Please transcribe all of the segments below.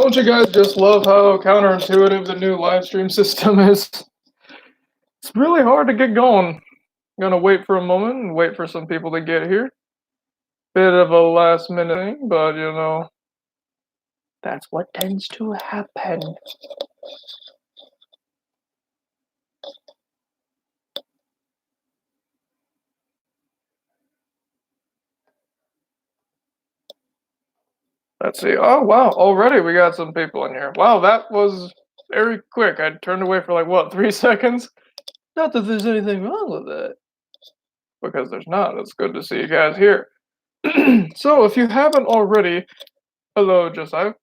Don't you guys just love how counterintuitive the new live stream system is? It's really hard to get going. I'm gonna wait for a moment and wait for some people to get here. Bit of a last minute thing, but that's what tends to happen. Let's see. Oh, wow. Already we got some people in here. Wow, that was very quick. I turned away for like, what, 3 seconds? Not that there's anything wrong with that. Because there's not. It's good to see you guys here. So, if you haven't already, hello, Josiah.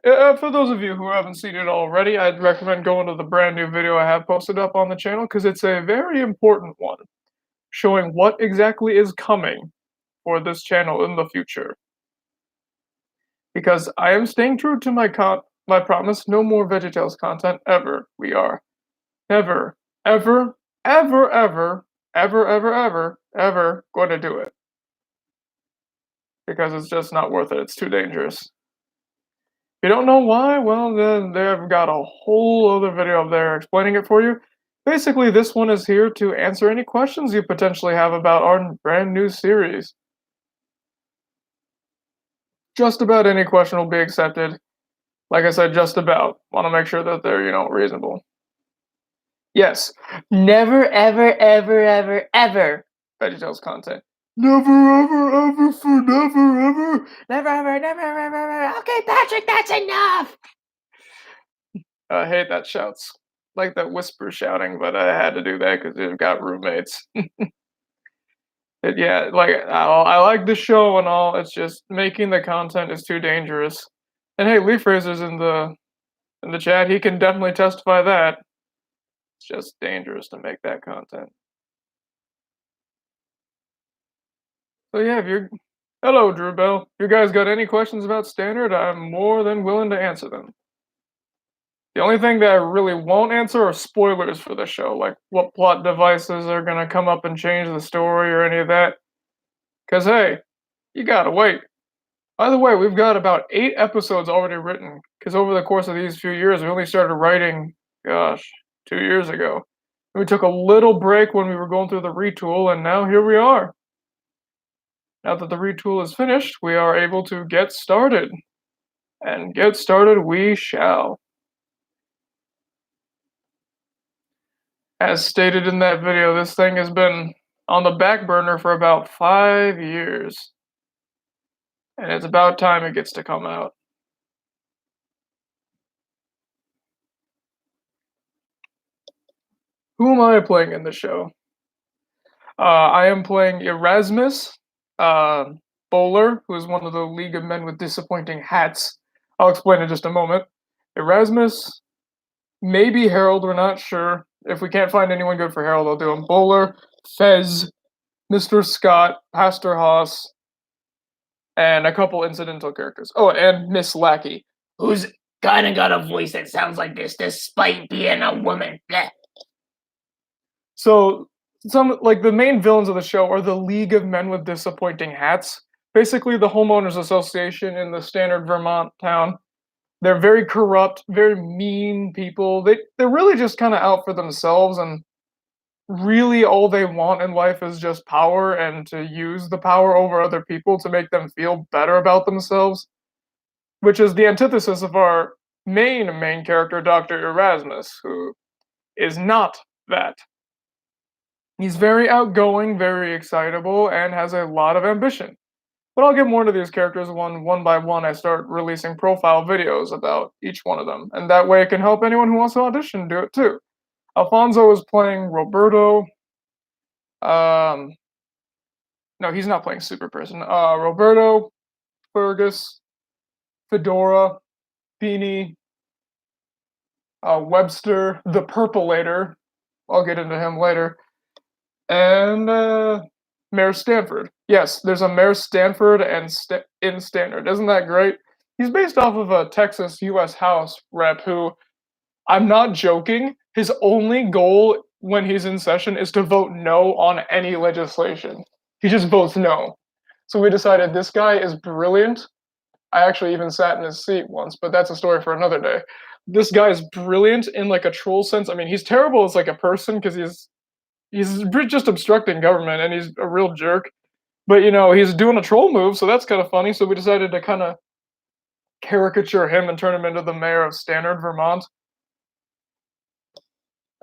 For those of you who haven't seen it already, I'd recommend going to the brand new video I have posted up on the channel because it's a very important one, showing what exactly is coming for this channel in the future. Because I am staying true to my promise, no more VeggieTales content ever. We are never, ever, ever, ever, ever, ever, ever, ever going to do it. Because it's just not worth it. It's too dangerous. If you don't know why, well, then they've got a whole other video up there explaining it for you. Basically, this one is here to answer any questions you potentially have about our brand new series. Just about any question will be accepted. Like I said, just about. Want to make sure that they're, reasonable. Yes, never, ever, ever, ever, ever VeggieTales content. Never, ever, ever, for never, ever. Never, ever, never, ever, ever. Okay, Patrick, that's enough. I hate that shouts. Like that whisper shouting, but I had to do that because you've got roommates. Yeah, like I like the show and all. It's just making the content is too dangerous. And hey, Leaf Razor's in the chat. He can definitely testify that it's just dangerous to make that content. So yeah, hello, Drew Bell. If you guys got any questions about Stannard, I'm more than willing to answer them. The only thing that I really won't answer are spoilers for the show, like what plot devices are gonna come up and change the story or any of that. Cause hey, you gotta wait. By the way, we've got about 8 episodes already written, because over the course of these few years, we only started writing, 2 years ago. We took a little break when we were going through the retool, and now here we are. Now that the retool is finished, we are able to get started. And get started we shall. As stated in that video, this thing has been on the back burner for about 5 years. And it's about time it gets to come out. Who am I playing in the show? I am playing Erasmus, Bowler, who is one of the League of Men with Disappointing Hats. I'll explain in just a moment. Erasmus, maybe Harold, we're not sure. If we can't find anyone good for Harold, I'll do him. Bowler, Fez, Mr. Scott, Pastor Haas, and a couple incidental characters. Oh, and Miss Lackey, who's kind of got a voice that sounds like this despite being a woman. Blech. So, the main villains of the show are the League of Men with Disappointing Hats. Basically, the homeowners association in the Stannard, Vermont town. They're very corrupt, very mean people. They're really just kind of out for themselves, and really all they want in life is just power and to use the power over other people to make them feel better about themselves. Which is the antithesis of our main character, Dr. Erasmus, who is not that. He's very outgoing, very excitable, and has a lot of ambition. But I'll get more into these characters one by one. I start releasing profile videos about each one of them, and that way it can help anyone who wants to audition do it too. Alfonso is playing Roberto. No, he's not playing Super Person. Roberto, Fergus, Fedora, Beanie, Webster, the Purpleator. I'll get into him later. And Mayor Stanford. Yes, there's a Mayor Stanford in Stannard. Isn't that great? He's based off of a Texas U.S. House rep who, I'm not joking, his only goal when he's in session is to vote no on any legislation. He just votes no. So we decided this guy is brilliant. I actually even sat in his seat once, but that's a story for another day. This guy is brilliant in like a troll sense. I mean, he's terrible as like a person because just obstructing government and he's a real jerk. But he's doing a troll move, so that's kind of funny. So we decided to kind of caricature him and turn him into the mayor of Stannard, Vermont.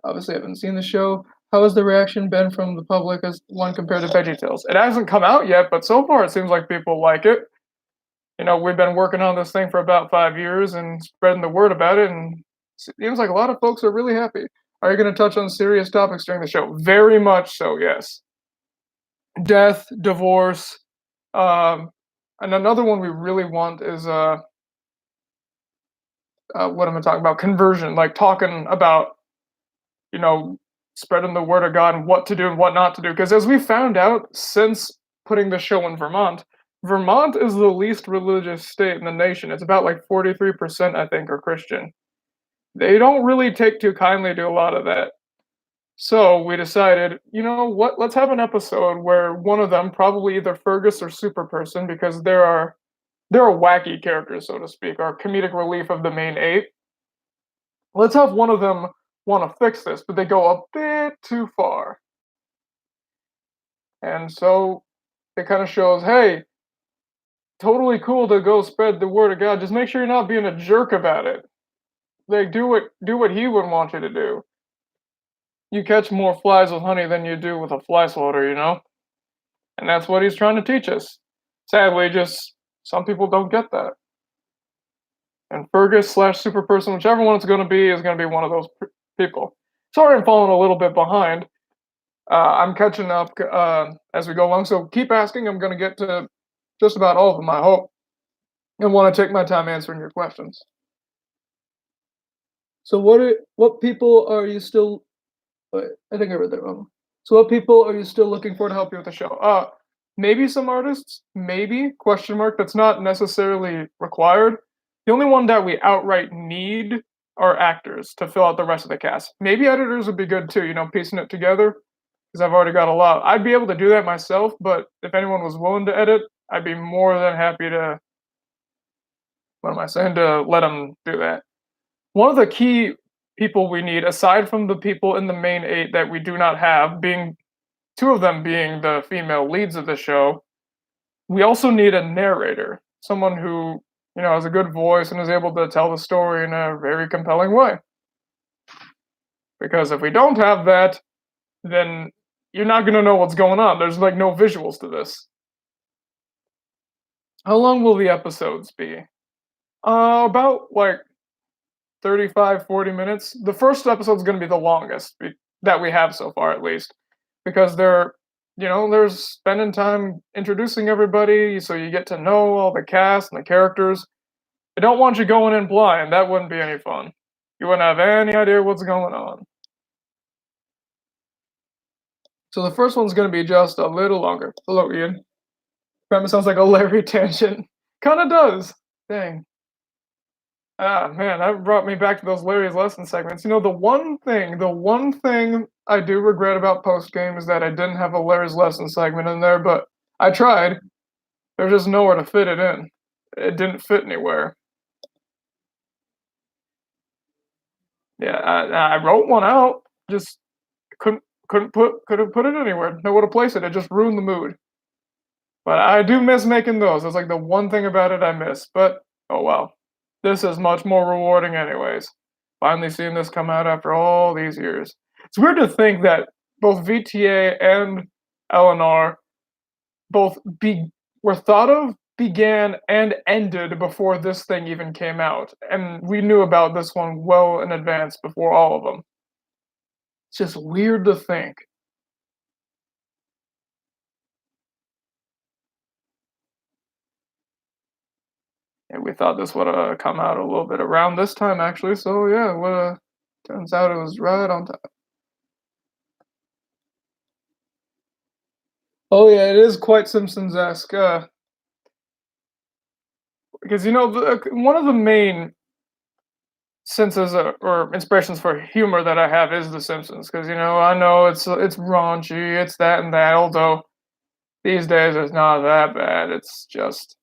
Obviously, I haven't seen the show. How has the reaction been from the public as one compared to VeggieTales? It hasn't come out yet, but so far it seems like people like it. We've been working on this thing for about 5 years and spreading the word about it, and it seems like a lot of folks are really happy. Are you going to touch on serious topics during the show? Very much so, yes. Death, divorce, and another one we really want is what am I talking about? Conversion, like talking about you know spreading the word of God and what to do and what not to do. Because as we found out since putting the show in Vermont, Vermont is the least religious state in the nation. It's about like 43%, I think, are Christian. They don't really take too kindly to a lot of that. So we decided, you know what? Let's have an episode where one of them, probably either Fergus or Super Person, because they're wacky characters, so to speak, are comedic relief of the main eight. Let's have one of them want to fix this, but they go a bit too far. And so it kind of shows, hey, totally cool to go spread the word of God. Just make sure you're not being a jerk about it. Like do what he would want you to do. You catch more flies with honey than you do with a fly swatter. And that's what he's trying to teach us. Sadly, just some people don't get that. And Fergus slash Super Person, whichever one it's going to be, is going to be one of those people. Sorry, I'm falling a little bit behind. I'm catching up as we go along, so keep asking. I'm going to get to just about all of them, I hope, and want to take my time answering your questions. So, what people are you still? Wait, I think I read that wrong. So, what people are you still looking for to help you with the show? Maybe some artists, maybe question mark. That's not necessarily required. The only one that we outright need are actors to fill out the rest of the cast. Maybe editors would be good too. Piecing it together, because I've already got a lot. I'd be able to do that myself, but if anyone was willing to edit, I'd be more than happy to. What am I saying? To let them do that. One of the key people we need, aside from the people in the main eight that we do not have, being two of them being the female leads of the show, we also need a narrator, someone who has a good voice and is able to tell the story in a very compelling way. Because if we don't have that, then you're not going to know what's going on. There's like no visuals to this. How long will the episodes be? About like 35, 40 minutes. The first episode's going to be the longest that we have so far, at least, because they're spending time introducing everybody, so you get to know all the cast and the characters. I don't want you going in blind. That wouldn't be any fun. You wouldn't have any idea what's going on. So the first one's going to be just a little longer. Hello, Ian. Premise sounds like a Larry tangent. Kind of does. Dang. Ah, man, that brought me back to those Larry's lesson segments. The one thing I do regret about post game is that I didn't have a Larry's lesson segment in there, but I tried. There's just nowhere to fit it in. It didn't fit anywhere. Yeah, I wrote one out. Just couldn't have put it anywhere. Nowhere to place it. It just ruined the mood. But I do miss making those. It's like the one thing about it I miss. But oh well. This is much more rewarding anyways. Finally seeing this come out after all these years. It's weird to think that both VTA and LNR both were thought of, began, and ended before this thing even came out. And we knew about this one well in advance before all of them. It's just weird to think. And we thought this would have come out a little bit around this time, actually. So yeah, turns out it was right on time. Oh yeah, it is quite Simpsons-esque. Because one of the main senses or inspirations for humor that I have is The Simpsons. Because I know it's raunchy, it's that and that. Although these days it's not that bad. It's just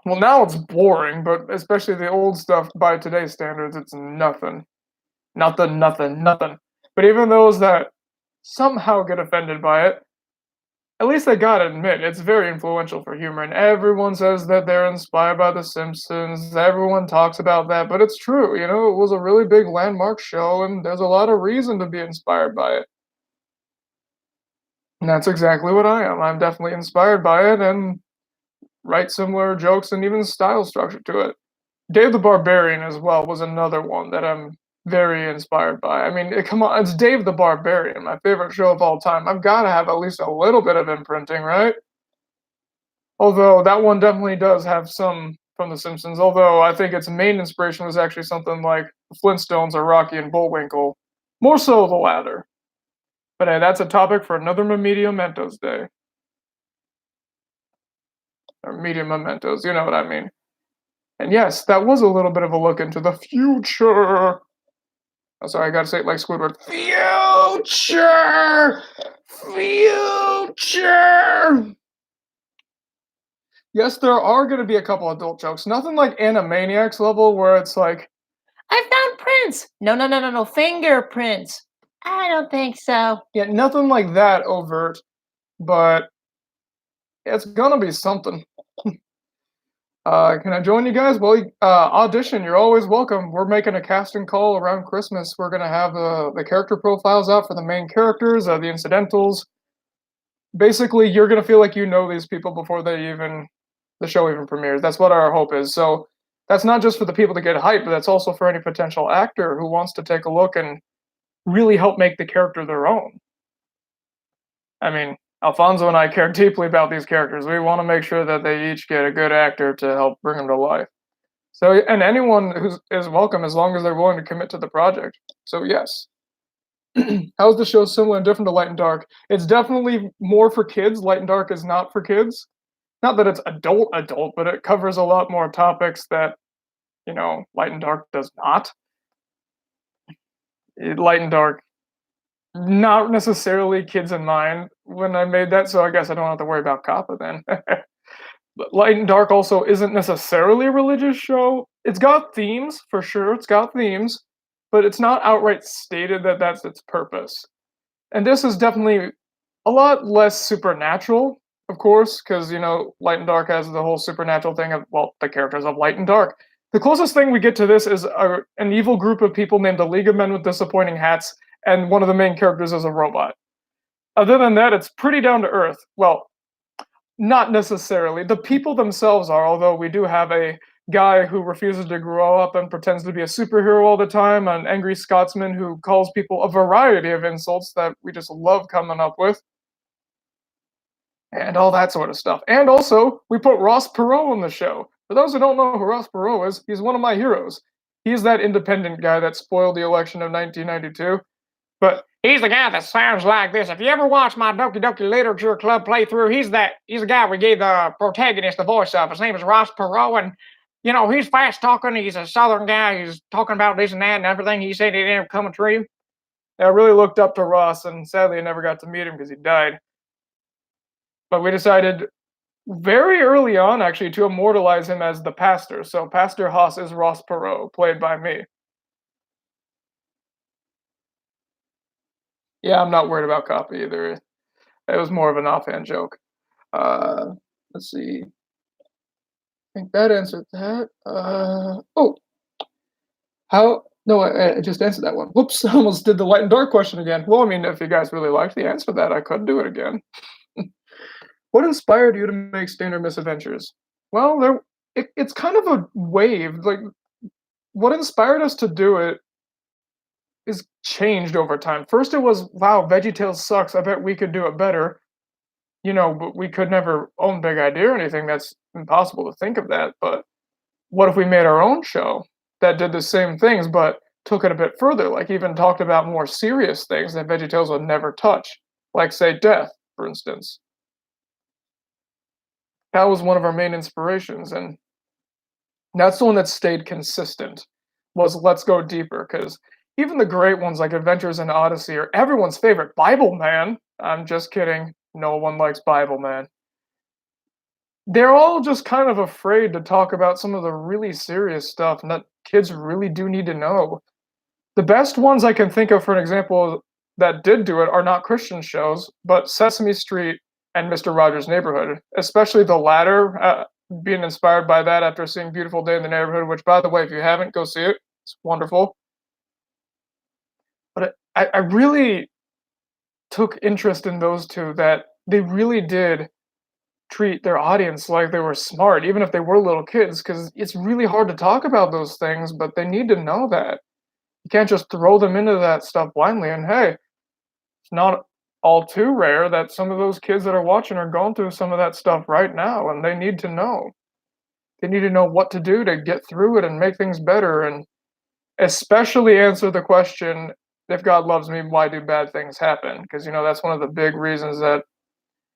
Well, now it's boring, but especially the old stuff by today's standards, it's nothing. Nothing, nothing, nothing. But even those that somehow get offended by it, at least they gotta admit it's very influential for humor, and everyone says that they're inspired by The Simpsons. Everyone talks about that, but it's true. It was a really big landmark show, and there's a lot of reason to be inspired by it. And that's exactly what I am. I'm definitely inspired by it and write similar jokes and even style structure to it. Dave the Barbarian as well was another one that I'm very inspired by. I mean, come on, it's Dave the Barbarian, my favorite show of all time. I've got to have at least a little bit of imprinting, right? Although that one definitely does have some from The Simpsons, although I think its main inspiration was actually something like the Flintstones or Rocky and Bullwinkle. More so the latter. But hey, that's a topic for another Media Mementos Day. Or Media Mementos, you know what I mean. And yes, that was a little bit of a look into the future. Oh, sorry, I gotta say it like Squidward. Future! Future! Yes, there are gonna be a couple adult jokes. Nothing like Animaniacs level where it's like, I found prints. No, no, no, no, no. Fingerprints. I don't think so. yeah, nothing like that overt, but it's gonna be something. Can I join you guys? Well, audition. You're always welcome. We're making a casting call around Christmas. We're gonna have the character profiles out for the main characters, the incidentals. Basically, you're gonna feel like you know these people before the show even premieres. That's what our hope is. So that's not just for the people to get hyped, but that's also for any potential actor who wants to take a look and really help make the character their own. I mean, Alfonso and I care deeply about these characters. We want to make sure that they each get a good actor to help bring them to life. So, and anyone is welcome as long as they're willing to commit to the project. So, yes. How's the show similar and different to Light and Dark? It's definitely more for kids. Light and Dark is not for kids. Not that it's adult, but it covers a lot more topics that, Light and Dark does not. Light and Dark, not necessarily kids in mind when I made that, so I guess I don't have to worry about Kappa then. But Light and Dark also isn't necessarily a religious show. It's got themes, for sure, it's got themes, but it's not outright stated that that's its purpose. And this is definitely a lot less supernatural, of course, because, Light and Dark has the whole supernatural thing of, well, the characters of Light and Dark. The closest thing we get to this is an evil group of people named the League of Men with Disappointing Hats, and one of the main characters is a robot. Other than that, it's pretty down to earth. Well, not necessarily. The people themselves are, although we do have a guy who refuses to grow up and pretends to be a superhero all the time, an angry Scotsman who calls people a variety of insults that we just love coming up with, and all that sort of stuff. And also, we put Ross Perot on the show. For those who don't know who Ross Perot is, he's one of my heroes. He's that independent guy that spoiled the election of 1992. But he's the guy that sounds like this. If you ever watch my Doki Doki Literature Club playthrough, he's the guy we gave the protagonist the voice of. His name is Ross Perot, and he's fast talking. He's a southern guy. He's talking about this and that and everything. He said it didn't come true. I really looked up to Ross, and sadly, I never got to meet him because he died. But we decided very early on, actually, to immortalize him as the pastor. So Pastor Haas is Ross Perot, played by me. Yeah, I'm not worried about copy either. It was more of an offhand joke. Uh, let's see. I think that answered that. Oh, how? No, I just answered that one. Whoops, I almost did the Light and Dark question again. Well, I mean, if you guys really liked the answer to that, I could do it again. What inspired you to make Stannard Misadventures? Well, it's kind of a wave. Like, what inspired us to do it is changed over time. First, it was, wow, VeggieTales sucks. I bet we could do it better. But we could never own Big Idea or anything. That's impossible to think of that. But what if we made our own show that did the same things, but took it a bit further? Like, even talked about more serious things that VeggieTales would never touch, like, say, death, for instance. That was one of our main inspirations, and that's the one that stayed consistent. Was let's go deeper, because even the great ones like Adventures in Odyssey are everyone's favorite. Bible Man. I'm just kidding. No one likes Bible Man. they're all just kind of afraid to talk about some of the really serious stuff and that kids really do need to know. The best ones I can think of, for an example, that did do it are not Christian shows, but Sesame Street and Mr. Rogers' Neighborhood, especially the latter, being inspired by that after seeing Beautiful Day in the Neighborhood, which, by the way, if you haven't, go see it. It's wonderful. But I really took interest in those two, that they really did treat their audience like they were smart, even if they were little kids, because it's really hard to talk about those things, but they need to know that. You can't just throw them into that stuff blindly. And hey, it's not all too rare that some of those kids that are watching are going through some of that stuff right now, and they need to know. They need to know what to do to get through it and make things better, and especially answer the question, if God loves me, why do bad things happen? Because, that's one of the big reasons that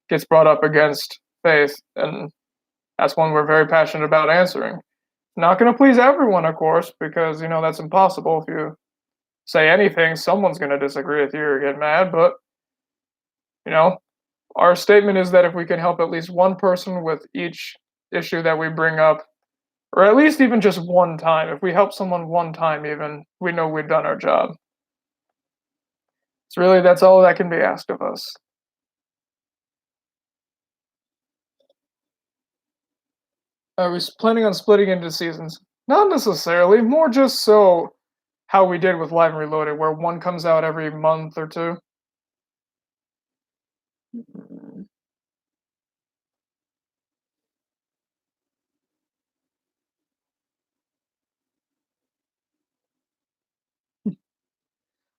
gets brought up against faith, and that's one we're very passionate about answering. Not going to please everyone, of course, because, that's impossible. If you say anything, someone's going to disagree with you or get mad, but, you know, our statement is that if we can help at least one person with each issue that we bring up, or at least even just one time, if we help someone one time, even, we know we've done our job. It's really, that's all that can be asked of us. Are we planning on splitting into seasons? Not necessarily, more just so how we did with Live and Reloaded, where one comes out every month or two. Mm.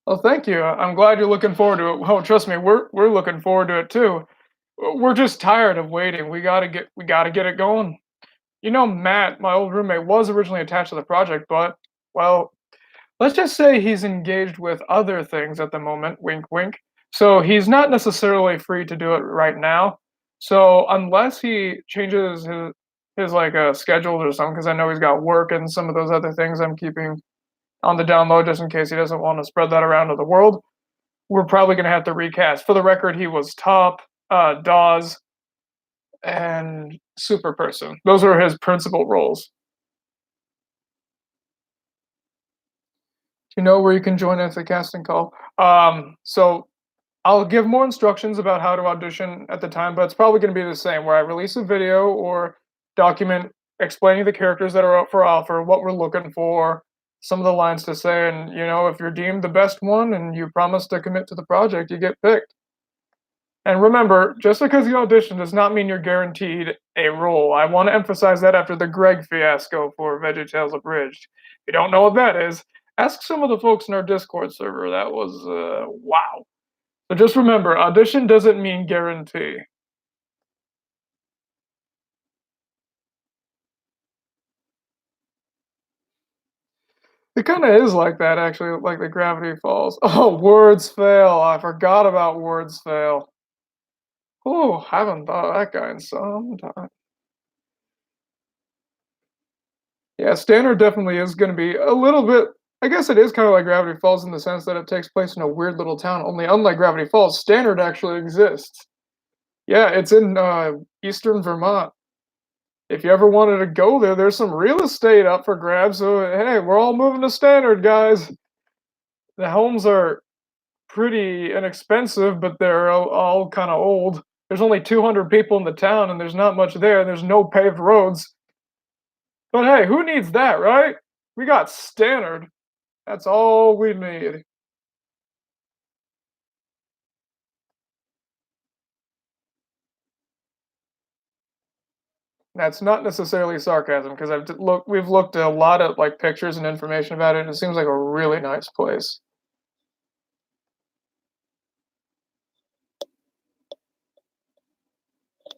Well, thank you. I'm glad you're looking forward to it. Well, trust me, we're looking forward to it too. We're just tired of waiting. We gotta get it going. Matt, my old roommate, was originally attached to the project, but well, let's just say he's engaged with other things at the moment. Wink, wink. So he's not necessarily free to do it right now. So unless he changes his like schedule or something, because I know he's got work and some of those other things I'm keeping on the down low just in case he doesn't want to spread that around to the world. We're probably going to have to recast. For the record, he was Top, Dawes, and Super Person. Those are his principal roles. Do you know where you can join us at the casting call? So I'll give more instructions about how to audition at the time, but it's probably going to be the same, where I release a video or document explaining the characters that are up for offer, what we're looking for, some of the lines to say, and if you're deemed the best one and you promise to commit to the project, you get picked. And remember, just because you audition does not mean you're guaranteed a role. I want to emphasize that after the Greg fiasco for VeggieTales Abridged. If you don't know what that is, ask some of the folks in our Discord server. That was wow. So just remember, audition doesn't mean guarantee. It kind of is like that, actually, like the Gravity Falls. Oh, words fail. I forgot about words fail. Oh, haven't thought of that guy in some time. Yeah, Stannard definitely is going to be a little bit. I guess it is kind of like Gravity Falls in the sense that it takes place in a weird little town. Only, unlike Gravity Falls, Stannard actually exists. Yeah, it's in eastern Vermont. If you ever wanted to go there, there's some real estate up for grabs. So hey, we're all moving to Stannard, guys. The homes are pretty inexpensive, but they're all kind of old. There's only 200 people in the town, and there's not much there. There's no paved roads. But hey, who needs that, right? We got Stannard. That's all we need. That's not necessarily sarcasm because we've looked at a lot of like pictures and information about it, and it seems like a really nice place.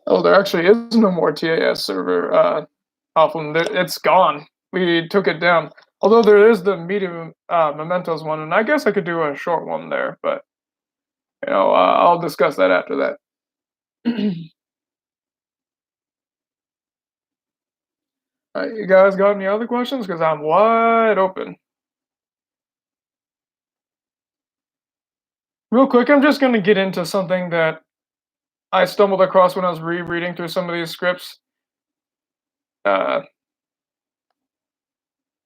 Oh, there actually is no more TAS server. Hoffman, it's gone. We took it down. Although there is the medium mementos one, and I guess I could do a short one there, but I'll discuss that after that. All right, you guys got any other questions? Because I'm wide open. Real quick, I'm just going to get into something that I stumbled across when I was rereading through some of these scripts. Uh,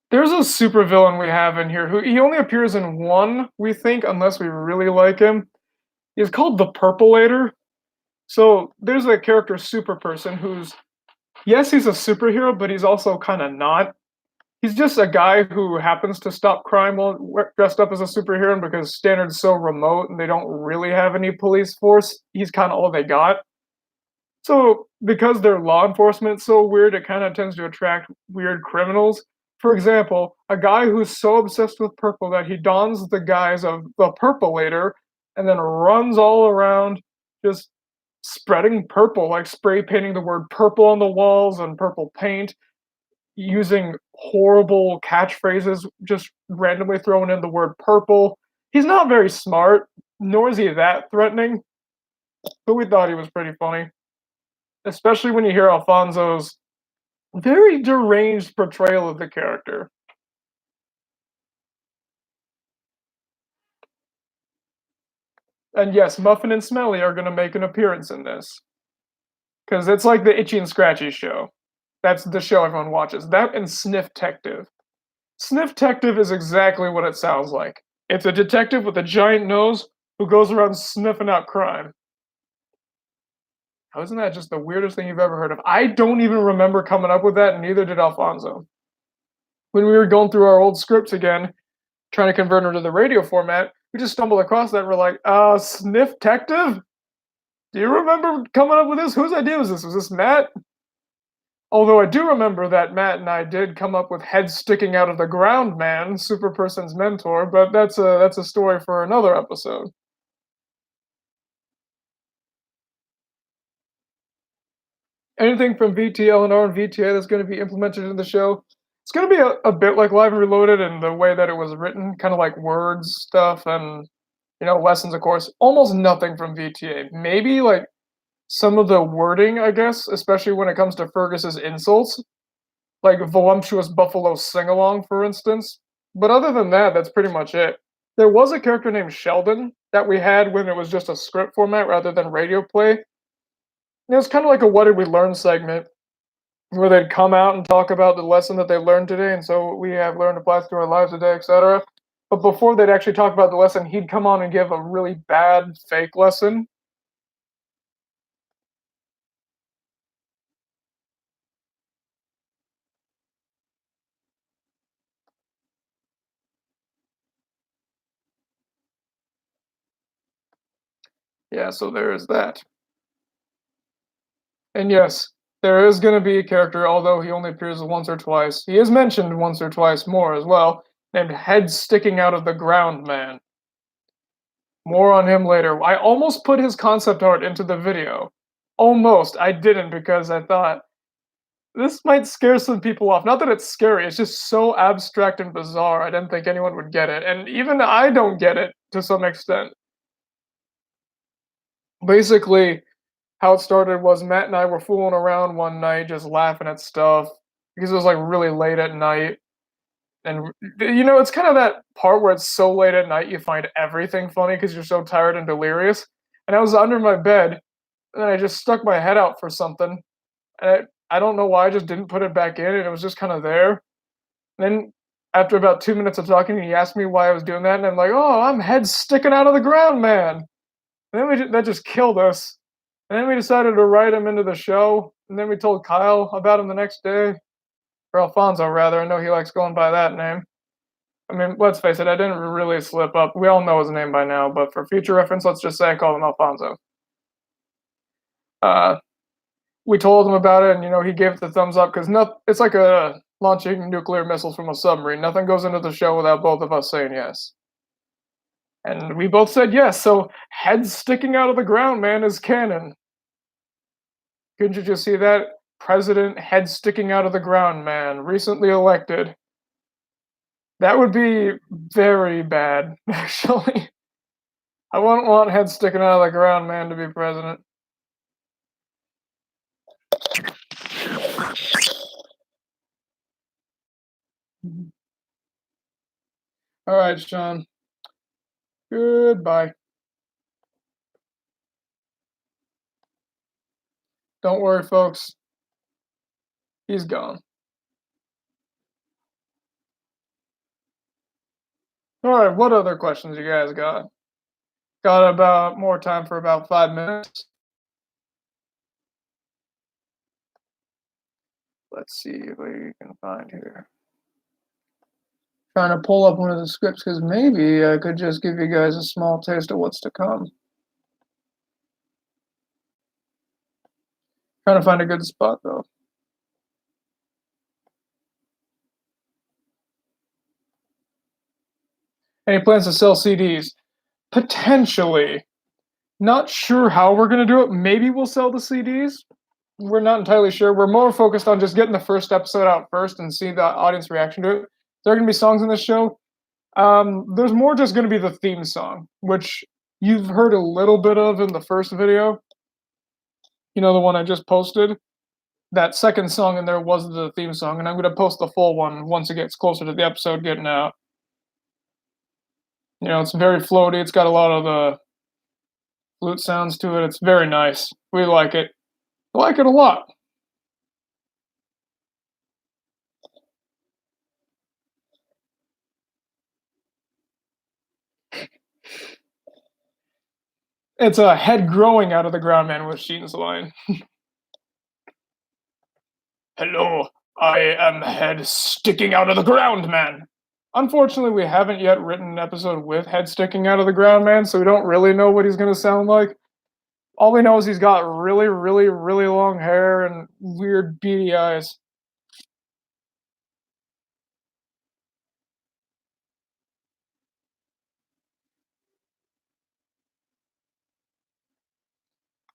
there's a supervillain we have in here who he only appears in one, we think, unless we really like him. He's called the Purpleator. So there's a character super person who's yes, he's a superhero, but he's also kind of not. He's just a guy who happens to stop crime while dressed up as a superhero, and because Stannard's so remote and they don't really have any police force, he's kind of all they got. So, because their law enforcement's so weird, it kind of tends to attract weird criminals. For example, a guy who's so obsessed with purple that he dons the guise of the Purpleator and then runs all around just spreading purple, like spray painting the word purple on the walls and purple paint, using horrible catchphrases, just randomly throwing in the word purple. He's not very smart, nor is he that threatening, but we thought he was pretty funny, especially when you hear Alfonso's very deranged portrayal of the character. And yes, Muffin and Smelly are going to make an appearance in this because it's like the Itchy and Scratchy show. That's the show everyone watches. That and Sniff Tective. Sniff Tective is exactly what it sounds like. It's a detective with a giant nose who goes around sniffing out crime. How isn't that just the weirdest thing you've ever heard of? I don't even remember coming up with that, and neither did Alfonso. When we were going through our old scripts again, trying to convert them to the radio format, we just stumbled across that and we're like, Sniff Tective? Do you remember coming up with this? Whose idea was this? Was this Matt? Although I do remember that Matt and I did come up with head sticking out of the ground man, Super Person's mentor, but that's a story for another episode. Anything from VTLNR and VTA that's going to be implemented in the show, it's going to be a bit like Live and Reloaded in the way that it was written, kind of like words stuff and lessons, of course. Almost nothing from VTA. Maybe like some of the wording, I guess, especially when it comes to Fergus's insults, like voluptuous buffalo sing along, for instance. But other than that, that's pretty much it. There was a character named Sheldon that we had when it was just a script format rather than radio play. It was kind of like a "What did we learn" segment where they'd come out and talk about the lesson that they learned today, and so what we have learned applies to our lives today, etc. But before they'd actually talk about the lesson, he'd come on and give a really bad fake lesson. Yeah, so there is that. And yes, there is going to be a character, although he only appears once or twice. He is mentioned once or twice more as well, named Head Sticking Out of the Ground Man. More on him later. I almost put his concept art into the video. Almost. I didn't because I thought this might scare some people off. Not that it's scary, it's just so abstract and bizarre. I didn't think anyone would get it. And even I don't get it to some extent. Basically, how it started was Matt and I were fooling around one night, just laughing at stuff because it was like really late at night. And it's kind of that part where it's so late at night you find everything funny because you're so tired and delirious. And I was under my bed, and I just stuck my head out for something. And I don't know why I just didn't put it back in, and it was just kind of there. And then after about 2 minutes of talking, he asked me why I was doing that, and I'm like, "Oh, I'm head sticking out of the ground, man." And then that just killed us. And then we decided to write him into the show, and then we told Kyle about him the next day, or Alfonso rather. I know he likes going by that name. I mean, let's face it, I didn't really slip up. We all know his name by now, but for future reference, let's just say I call him Alfonso. Uh, we told him about it, and he gave it the thumbs up because it's like a launching nuclear missiles from a submarine. Nothing goes into the show without both of us saying yes. And we both said yes, so head sticking out of the ground, man, is canon. Couldn't you just see that? President head sticking out of the ground, man, recently elected. That would be very bad, actually. I wouldn't want head sticking out of the ground, man, to be president. Mhm. All right, Sean. Goodbye. Don't worry, folks. He's gone. Alright, what other questions you guys got? Got about more time for about 5 minutes. Let's see what you can find here. Trying to pull up one of the scripts because maybe I could just give you guys a small taste of what's to come. Trying to find a good spot though. Any plans to sell CDs? Potentially. Not sure how we're going to do it. Maybe we'll sell the CDs. We're not entirely sure. We're more focused on just getting the first episode out first and see the audience reaction to it. There are going to be songs in this show. There's more just going to be the theme song, which you've heard a little bit of in the first video. You know, the one I just posted? That second song in there was the theme song, and I'm going to post the full one once it gets closer to the episode getting out. You know, it's very floaty. It's got a lot of the flute sounds to it. It's very nice. We like it. I like it a lot. It's a head growing out of the ground, man, with Sheen's line. Hello, I am head sticking out of the ground, man. Unfortunately, we haven't yet written an episode with head sticking out of the ground, man, so we don't really know what he's going to sound like. All we know is he's got really, really, really long hair and weird beady eyes.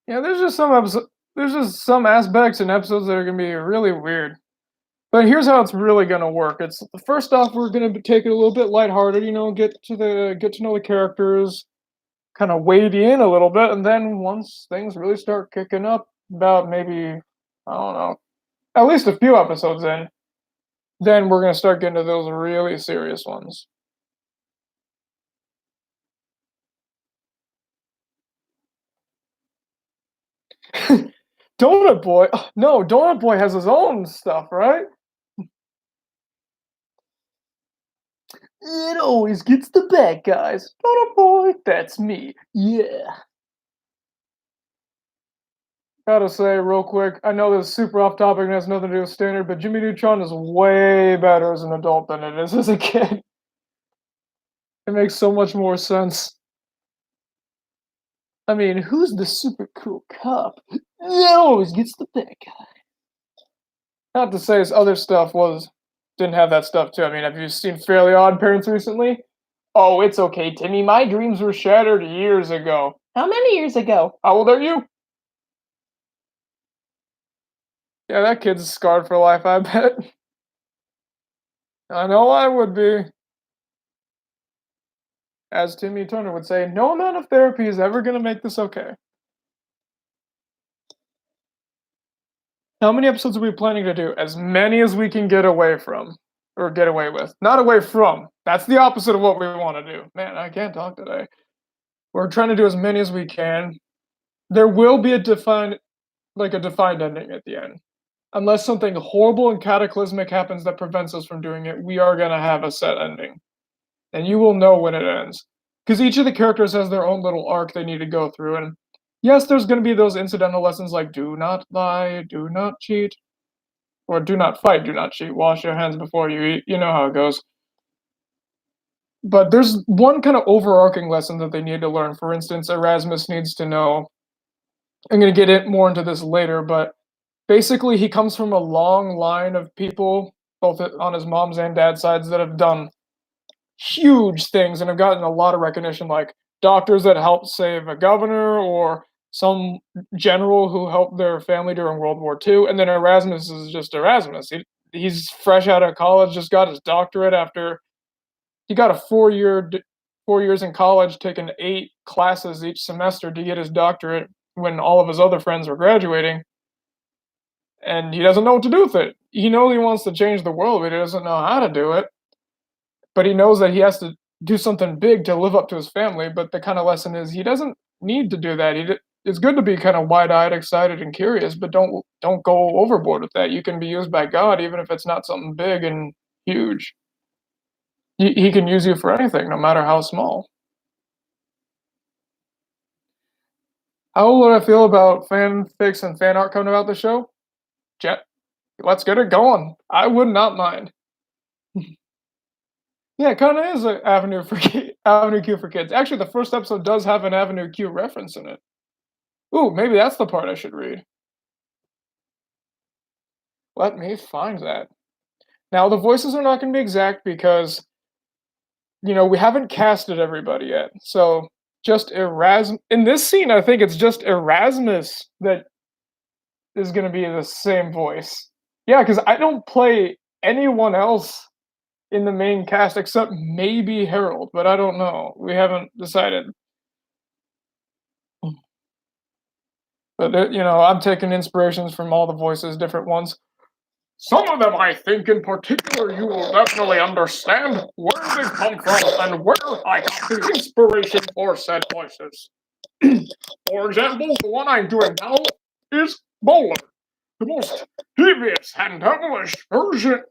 Yeah, there's just some aspects and episodes that are going to be really weird. But here's how it's really going to work. It's first off, we're going to take it a little bit lighthearted, you know, get to know the characters, kind of wade in a little bit, and then once things really start kicking up, about maybe, I don't know, at least a few episodes in, then we're going to start getting to those really serious ones. Donut Boy? No, Donut Boy has his own stuff, right? It always gets the bad guys. Donut Boy, that's me. Yeah. Gotta say, real quick, I know this is super off topic and has nothing to do with Stannard, but Jimmy Neutron is way better as an adult than it is as a kid. It makes so much more sense. I mean, who's the super cool cop? It always gets the bad guy. Not to say his other stuff didn't have that stuff too. I mean, have you seen Fairly Odd Parents recently? Oh, it's okay, Timmy. My dreams were shattered years ago. How many years ago? How old are you? Yeah, that kid's scarred for life, I bet. I know I would be. As Timmy Turner would say, no amount of therapy is ever going to make this okay. How many episodes are we planning to do? As many as we can get away from. Or get away with. Not away from. That's the opposite of what we want to do. Man, I can't talk today. We're trying to do as many as we can. There will be a defined ending at the end. Unless something horrible and cataclysmic happens that prevents us from doing it, we are going to have a set ending. And you will know when it ends. Because each of the characters has their own little arc they need to go through. And yes, there's going to be those incidental lessons like do not lie, do not cheat, or do not fight, do not cheat, wash your hands before you eat. You know how it goes. But there's one kind of overarching lesson that they need to learn. For instance, Erasmus needs to know. I'm going to get it more into this later, but basically he comes from a long line of people, both on his mom's and dad's sides, that have done huge things and have gotten a lot of recognition, like doctors that helped save a governor or some general who helped their family during World War II. And then Erasmus is just Erasmus. He's fresh out of college, just got his doctorate after he got a 4 years in college, taking 8 classes each semester to get his doctorate when all of his other friends were graduating. And he doesn't know what to do with it. He knows he wants to change the world, but he doesn't know how to do it. But he knows that he has to do something big to live up to his family. But the kind of lesson is he doesn't need to do that. It's good to be kind of wide-eyed, excited, and curious, but don't go overboard with that. You can be used by God even if it's not something big and huge. He can use you for anything, no matter how small. How would I feel about fanfics and fan art coming about the show? Jet, let's get it going. I would not mind. Yeah, it kind of is an avenue for Avenue Q for kids. Actually, the first episode does have an Avenue Q reference in it. Ooh, maybe that's the part I should read. Let me find that. Now, the voices are not going to be exact because we haven't casted everybody yet. So just Erasmus in this scene, I think it's just Erasmus that is going to be the same voice. Yeah, because I don't play anyone else in the main cast except maybe Harold, but I don't know. We haven't decided. But I'm taking inspirations from all the voices, different ones. Some of them, I think, in particular, you will definitely understand where they come from and where I got the inspiration for said voices. For example, the one I'm doing now is Bowler, the most devious and devilish version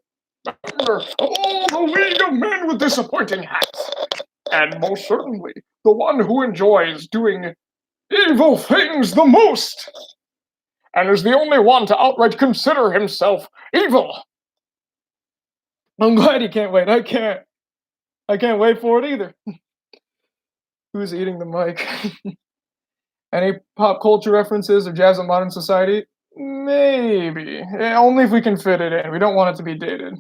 member of all the League of Men with Disappointing Hats. And most certainly, the one who enjoys doing evil things the most, and is the only one to outright consider himself evil. I'm glad you can't wait. I can't wait for it either. Who's eating the mic? Any pop culture references or jazz in modern society? Maybe. Only if we can fit it in. We don't want it to be dated.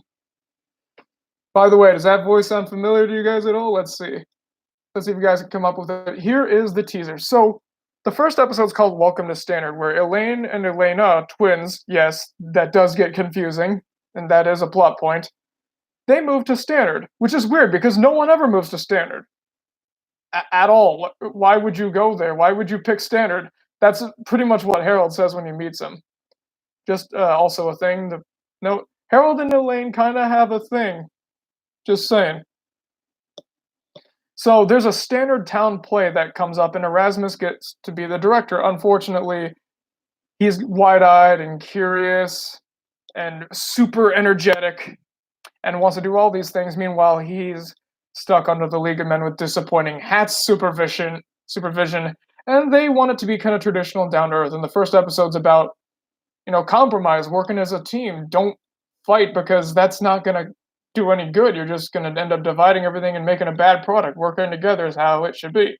By the way, does that voice sound familiar to you guys at all? Let's see. Let's see if you guys can come up with it. Here is the teaser. So, the first episode is called Welcome to Stannard, where Elaine and Elena, twins, yes, that does get confusing, and that is a plot point. They move to Stannard, which is weird because no one ever moves to Stannard. At all. Why would you go there? Why would you pick Stannard? That's pretty much what Harold says when he meets him. Just also a thing. No, Harold and Elaine kind of have a thing. Just saying. So there's a Stannard town play that comes up, and Erasmus gets to be the director. Unfortunately, he's wide-eyed and curious and super energetic and wants to do all these things. Meanwhile, he's stuck under the League of Men with Disappointing Hats supervision, and they want it to be kind of traditional and down to earth. And the first episode's about, compromise, working as a team. Don't fight because that's not going to do any good. You're just going to end up dividing everything and making a bad product. Working together is how it should be.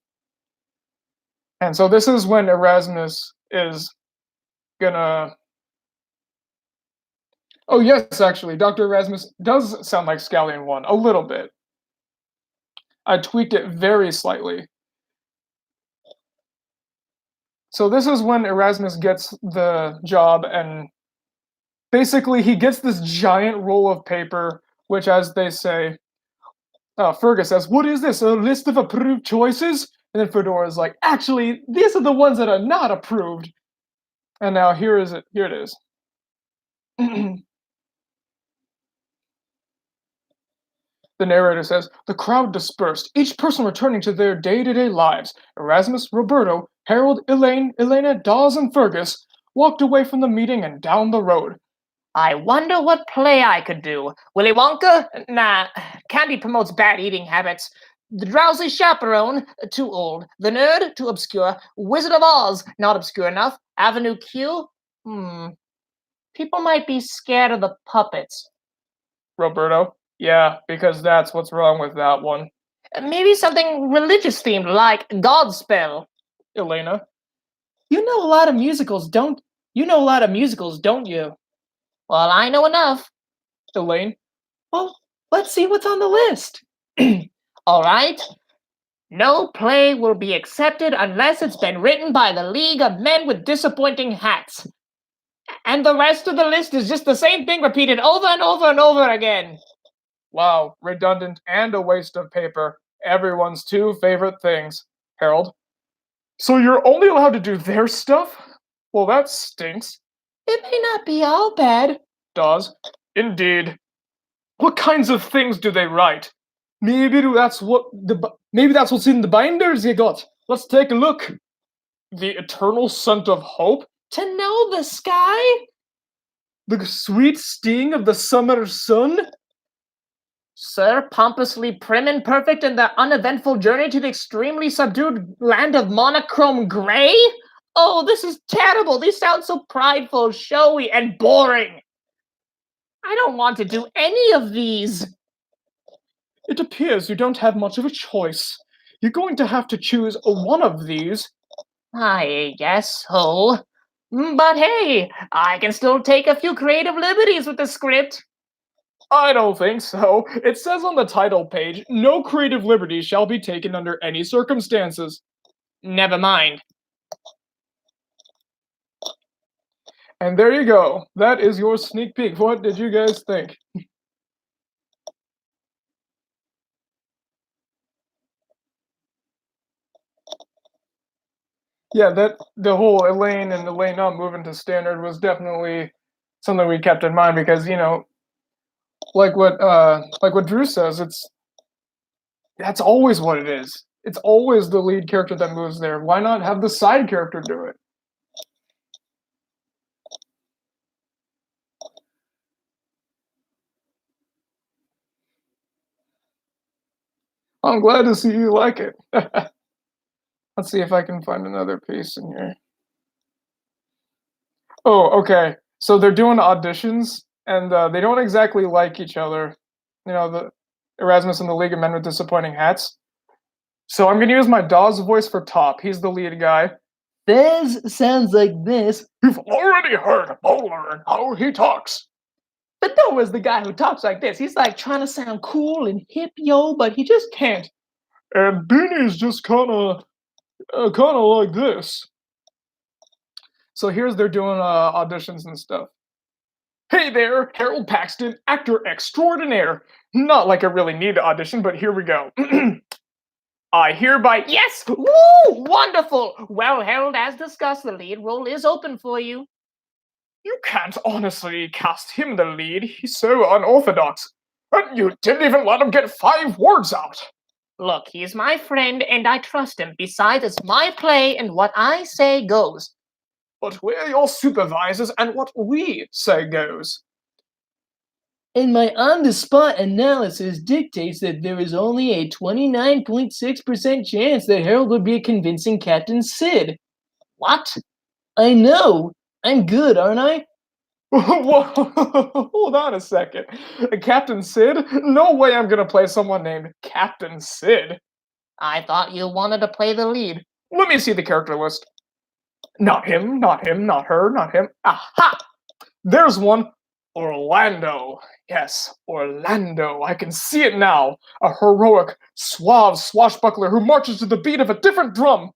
And so this is when Erasmus is gonna. Oh yes, actually, Dr. Erasmus does sound like Scallion 1 a little bit. I tweaked it very slightly. So this is when Erasmus gets the job, and basically he gets this giant roll of paper, which, as they say, Fergus says, "What is this? A list of approved choices?" And then Fedora's like, "Actually, these are the ones that are not approved." And now here it is. The narrator says, "The crowd dispersed, each person returning to their day-to-day lives. Erasmus, Roberto, Harold, Elaine, Elena, Dawes, and Fergus walked away from the meeting and down the road." I wonder what play I could do. Willy Wonka? Nah, candy promotes bad eating habits. The Drowsy Chaperone? Too old. The Nerd? Too obscure. Wizard of Oz? Not obscure enough. Avenue Q? People might be scared of the puppets. Roberto, yeah, because that's what's wrong with that one. Maybe something religious themed like Godspell. Elena, you know a lot of musicals, don't you? Well, I know enough. Elaine, well, let's see what's on the list. All right. No play will be accepted unless it's been written by the League of Men with Disappointing Hats. And the rest of the list is just the same thing repeated over and over and over again. Wow, redundant and a waste of paper. Everyone's two favorite things. Harold, so you're only allowed to do their stuff? Well, that stinks. It may not be all bad. Dawes, indeed. What kinds of things do they write? Maybe that's what's in the binders you got. Let's take a look. The eternal scent of hope? To know the sky? The sweet sting of the summer sun? Sir, pompously prim and perfect in the uneventful journey to the extremely subdued land of monochrome gray? Oh, this is terrible. These sound so prideful, showy, and boring. I don't want to do any of these. It appears you don't have much of a choice. You're going to have to choose one of these. I guess so. But hey, I can still take a few creative liberties with the script. I don't think so. It says on the title page, no creative liberty shall be taken under any circumstances. Never mind. And there you go. That is your sneak peek. What did you guys think? Yeah, that the whole Elaine and Elaine not moving to Stannard was definitely something we kept in mind because, like what Drew says, that's always what it is. It's always the lead character that moves there. Why not have the side character do it? I'm glad to see you like it. Let's see if I can find another piece in here. Oh, okay. So they're doing auditions, and they don't exactly like each other. The Erasmus and the League of Men with Disappointing Hats. So I'm gonna use my Dawes voice for Top. He's the lead guy. This sounds like this. You've already heard Bowler and how he talks. But there was the guy who talks like this. He's like trying to sound cool and hip, yo, but he just can't. And Beanie's just kind of like this. So here's they're doing auditions and stuff. Hey there, Harold Paxton, actor extraordinaire. Not like I really need to audition, but here we go. I hereby. Yes! Woo! Wonderful! Well, Harold, as discussed, the lead role is open for you. You can't honestly cast him the lead. He's so unorthodox. And you didn't even let him get 5 words out. Look, he's my friend and I trust him. Besides, it's my play and what I say goes. But we're your supervisors and what we say goes. And my on-the-spot analysis dictates that there is only a 29.6% chance that Harold would be a convincing Captain Sid. What? I know. I'm good, aren't I? Whoa, hold on a second. Captain Sid? No way I'm gonna play someone named Captain Sid. I thought you wanted to play the lead. Let me see the character list. Not him, not him, not her, not him. Aha! There's one. Orlando. Yes, Orlando. I can see it now. A heroic, suave swashbuckler who marches to the beat of a different drum.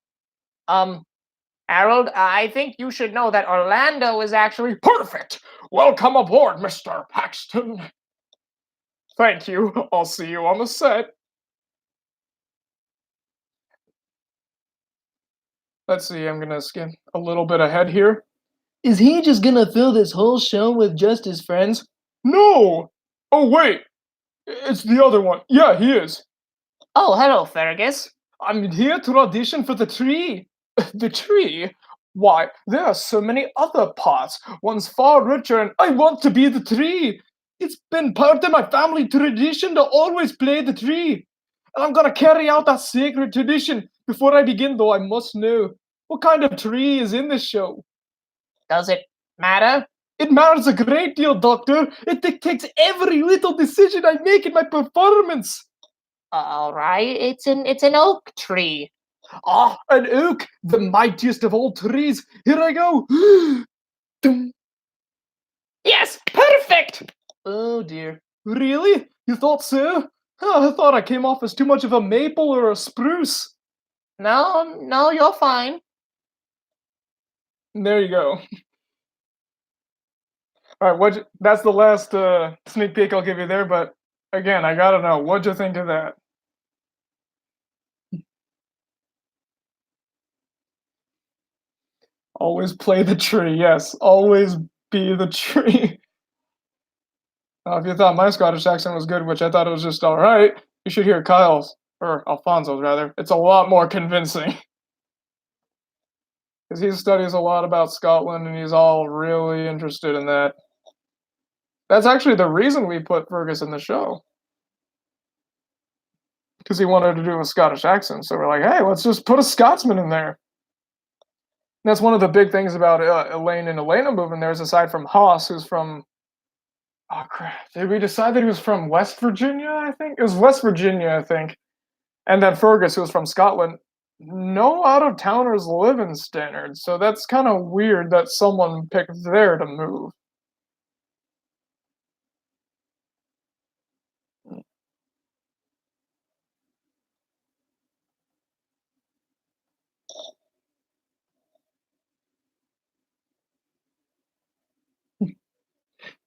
Harold, I think you should know that Orlando is actually perfect. Welcome aboard, Mr. Paxton. Thank you. I'll see you on the set. Let's see, I'm gonna skim a little bit ahead here. Is he just gonna fill this whole show with just his friends? No! Oh, wait! It's the other one. Yeah, he is. Oh, hello, Fergus. I'm here to audition for the tree. The tree? Why, there are so many other parts. One's far richer, and I want to be the tree. It's been part of my family tradition to always play the tree. And I'm gonna carry out that sacred tradition. Before I begin, though, I must know what kind of tree is in this show. Does it matter? It matters a great deal, Doctor. It dictates every little decision I make in my performance. All right, it's an oak tree. Ah, an oak, the mightiest of all trees. Here I go. Yes, perfect. Oh dear. Really? You thought so? Oh, I thought I came off as too much of a maple or a spruce. No, you're fine. There you go. All right, that's the last sneak peek I'll give you there. But again, I gotta know, what'd you think of that? Always play the tree. Yes, always be the tree. If you thought my Scottish accent was good, which I thought it was just all right, you should hear Kyle's, or Alfonso's rather. It's a lot more convincing. because he studies a lot about Scotland and he's all really interested in that. That's actually the reason we put Fergus in the show, because he wanted to do a Scottish accent. So we're like, hey, let's just put a Scotsman in there. That's one of the big things about Elaine and Elena moving there is aside from Haas, who's from, oh crap, did we decide that he was from West Virginia? I think it was West Virginia, I think, and then Fergus, who was from Scotland. No out of towners live in Stannard, so that's kind of weird that someone picked there to move.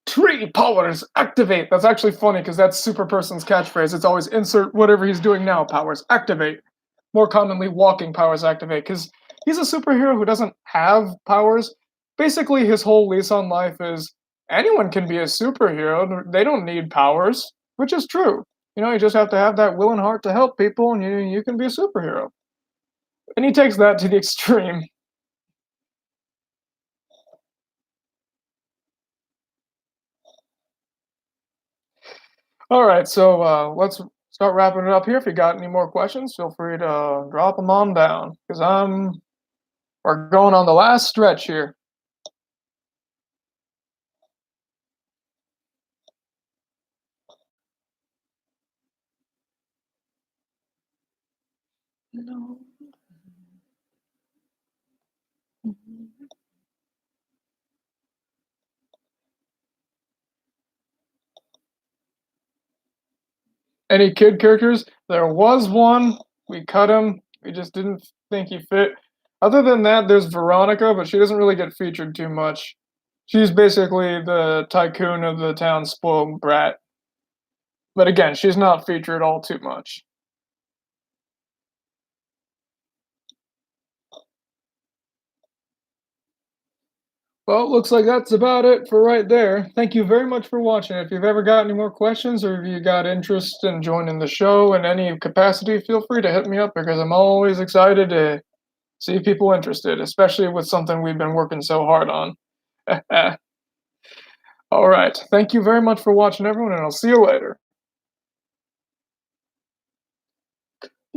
Tree powers activate. That's actually funny because that's Super Person's catchphrase. It's always insert whatever he's doing now powers activate. More commonly, walking powers activate because he's a superhero who doesn't have powers. Basically, his whole lease on life is anyone can be a superhero. They don't need powers, which is true. You know, you just have to have that will and heart to help people, and you can be a superhero. And he takes that to the extreme. All right, so let's start wrapping it up here. If you got any more questions, feel free to drop them on down because we're going on the last stretch here. No. Any kid characters? There was one. We cut him. We just didn't think he fit. Other than that, there's Veronica, but she doesn't really get featured too much. She's basically the tycoon of the town, spoiled brat. But again, she's not featured all too much. Well, it looks like that's about it for right there. Thank you very much for watching. If you've ever got any more questions or if you got interest in joining the show in any capacity, feel free to hit me up because I'm always excited to see people interested, especially with something we've been working so hard on. All right. Thank you very much for watching, everyone, and I'll see you later.